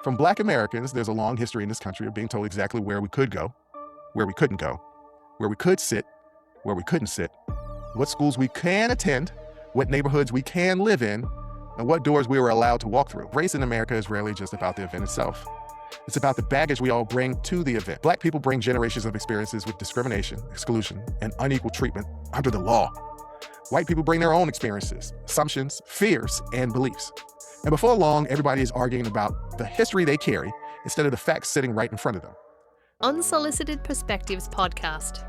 From Black Americans, there's a long history in this country of being told exactly where we could go, where we couldn't go, where we could sit, where we couldn't sit, what schools we can attend, what neighborhoods we can live in, and what doors we were allowed to walk through. Race in America is rarely just about the event itself. It's about the baggage we all bring to the event. Black people bring generations of experiences with discrimination, exclusion, and unequal treatment under the law. White people bring their own experiences, assumptions, fears, and beliefs. And before long, everybody is arguing about the history they carry instead of the facts sitting right in front of them. Unsolicited Perspectives Podcast.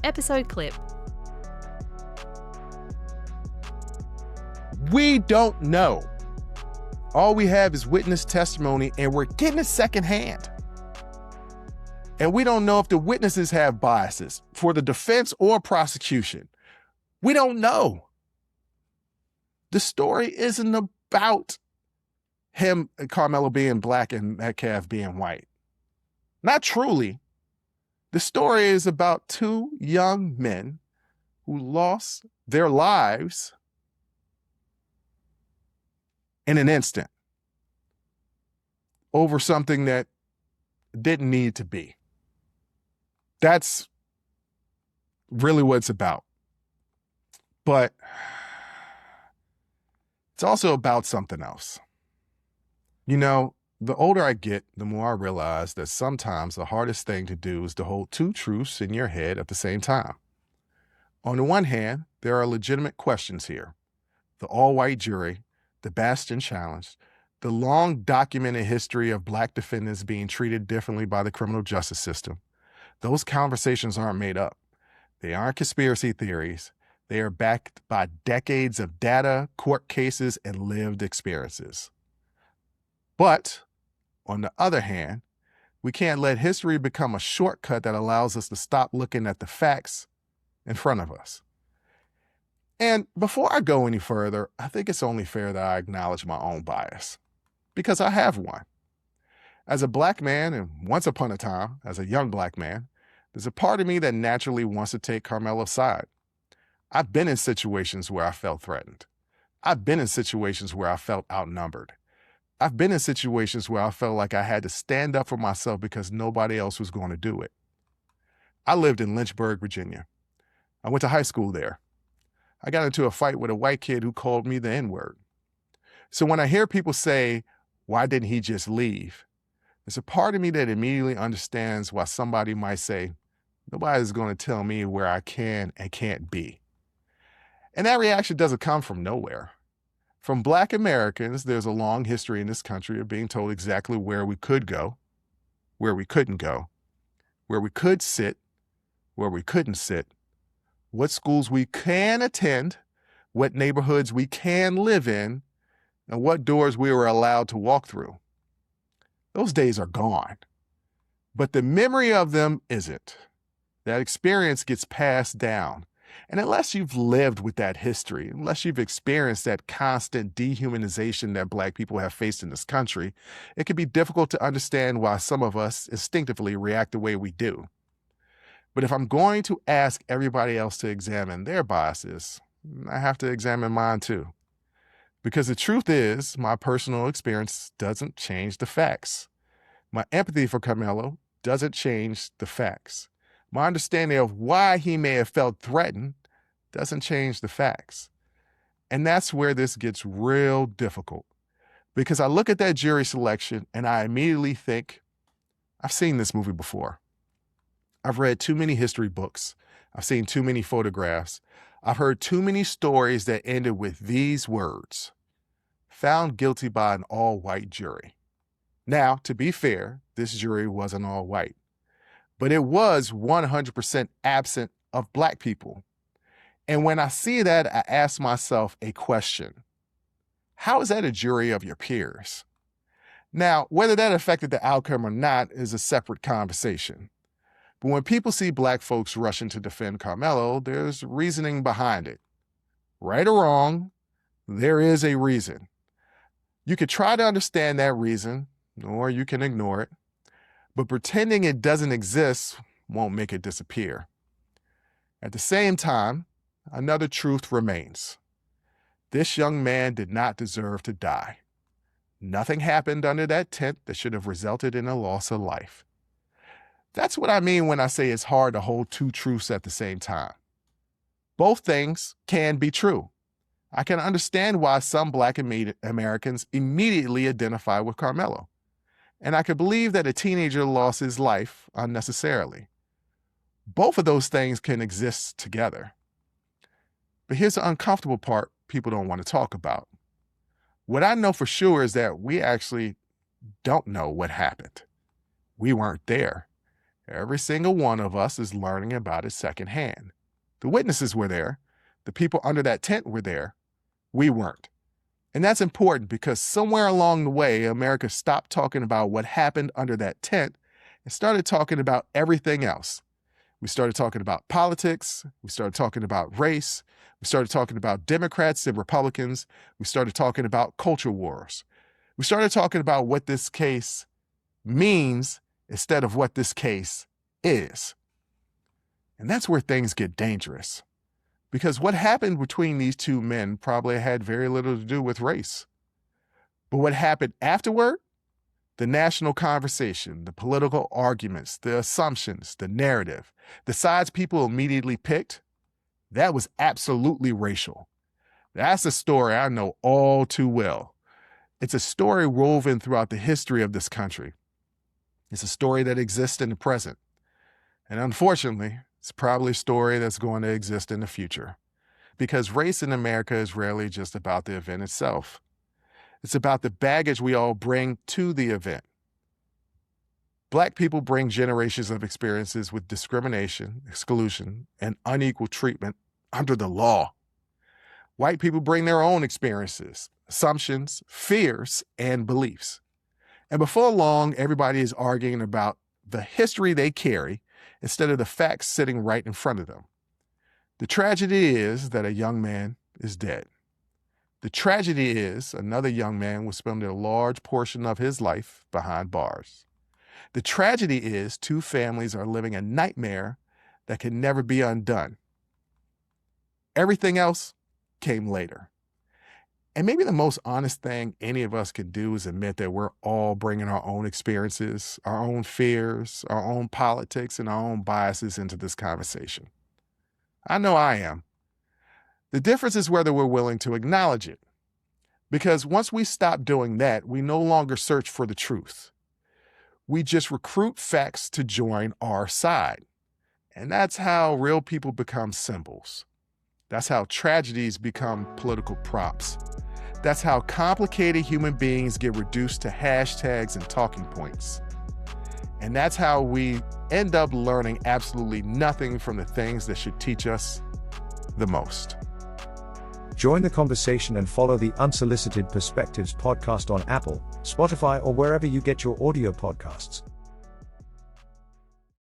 Episode clip. We don't know. All we have is witness testimony, and we're getting it secondhand. And we don't know if the witnesses have biases for the defense or prosecution. We don't know. The story isn't about him, Karmelo, being black and Metcalf being white. Not truly. The story is about two young men who lost their lives in an instant over something that didn't need to be. That's really what it's about. But it's also about something else. You know, the older I get, the more I realize that sometimes the hardest thing to do is to hold two truths in your head at the same time. On the one hand, there are legitimate questions here. The all-white jury, the Bastion challenge, the long documented history of Black defendants being treated differently by the criminal justice system. Those conversations aren't made up. They aren't conspiracy theories. They are backed by decades of data, court cases, and lived experiences. But, on the other hand, we can't let history become a shortcut that allows us to stop looking at the facts in front of us. And before I go any further, I think it's only fair that I acknowledge my own bias, because I have one. As a Black man, and once upon a time, as a young Black man, there's a part of me that naturally wants to take Karmelo's side. I've been in situations where I felt threatened. I've been in situations where I felt outnumbered. I've been in situations where I felt like I had to stand up for myself because nobody else was going to do it. I lived in Lynchburg, Virginia. I went to high school there. I got into a fight with a white kid who called me the N-word. So when I hear people say, why didn't he just leave? There's a part of me that immediately understands why somebody might say, nobody's going to tell me where I can and can't be. And that reaction doesn't come from nowhere. From Black Americans, there's a long history in this country of being told exactly where we could go, where we couldn't go, where we could sit, where we couldn't sit, what schools we can attend, what neighborhoods we can live in, and what doors we were allowed to walk through. Those days are gone, but the memory of them isn't. That experience gets passed down. And unless you've lived with that history, unless you've experienced that constant dehumanization that Black people have faced in this country, it can be difficult to understand why some of us instinctively react the way we do. But if I'm going to ask everybody else to examine their biases, I have to examine mine too. Because the truth is, my personal experience doesn't change the facts. My empathy for Karmelo doesn't change the facts. My understanding of why he may have felt threatened doesn't change the facts. And that's where this gets real difficult. Because I look at that jury selection and I immediately think, I've seen this movie before. I've read too many history books. I've seen too many photographs. I've heard too many stories that ended with these words: found guilty by an all-white jury. Now, to be fair, this jury wasn't all white, but it was 100% absent of Black people. And when I see that, I ask myself a question. How is that a jury of your peers? Now, whether that affected the outcome or not is a separate conversation. But when people see Black folks rushing to defend Karmelo, there's reasoning behind it. Right or wrong, there is a reason. You could try to understand that reason, or you can ignore it. But pretending it doesn't exist won't make it disappear. At the same time, another truth remains. This young man did not deserve to die. Nothing happened under that tent that should have resulted in a loss of life. That's what I mean when I say it's hard to hold two truths at the same time. Both things can be true. I can understand why some Black Americans immediately identify with Karmelo. And I could believe that a teenager lost his life unnecessarily. Both of those things can exist together. But here's the uncomfortable part people don't want to talk about. What I know for sure is that we actually don't know what happened. We weren't there. Every single one of us is learning about it secondhand. The witnesses were there. The people under that tent were there. We weren't. And that's important because somewhere along the way, America stopped talking about what happened under that tent and started talking about everything else. We started talking about politics. We started talking about race. We started talking about Democrats and Republicans. We started talking about culture wars. We started talking about what this case means instead of what this case is. And that's where things get dangerous. Because what happened between these two men probably had very little to do with race. But what happened afterward, the national conversation, the political arguments, the assumptions, the narrative, the sides people immediately picked, that was absolutely racial. That's a story I know all too well. It's a story woven throughout the history of this country. It's a story that exists in the present. And unfortunately, it's probably a story that's going to exist in the future. Because race in America is rarely just about the event itself. It's about the baggage we all bring to the event. Black people bring generations of experiences with discrimination, exclusion, and unequal treatment under the law. White people bring their own experiences, assumptions, fears, and beliefs. And before long, everybody is arguing about the history they carry instead of the facts sitting right in front of them. The tragedy is that a young man is dead. The tragedy is another young man will spend a large portion of his life behind bars. The tragedy is two families are living a nightmare that can never be undone. Everything else came later. And maybe the most honest thing any of us can do is admit that we're all bringing our own experiences, our own fears, our own politics, and our own biases into this conversation. I know I am. The difference is whether we're willing to acknowledge it. Because once we stop doing that, we no longer search for the truth. We just recruit facts to join our side. And that's how real people become symbols. That's how tragedies become political props. That's how complicated human beings get reduced to hashtags and talking points. And that's how we end up learning absolutely nothing from the things that should teach us the most. Join the conversation and follow the Unsolicited Perspectives podcast on Apple, Spotify, or wherever you get your audio podcasts.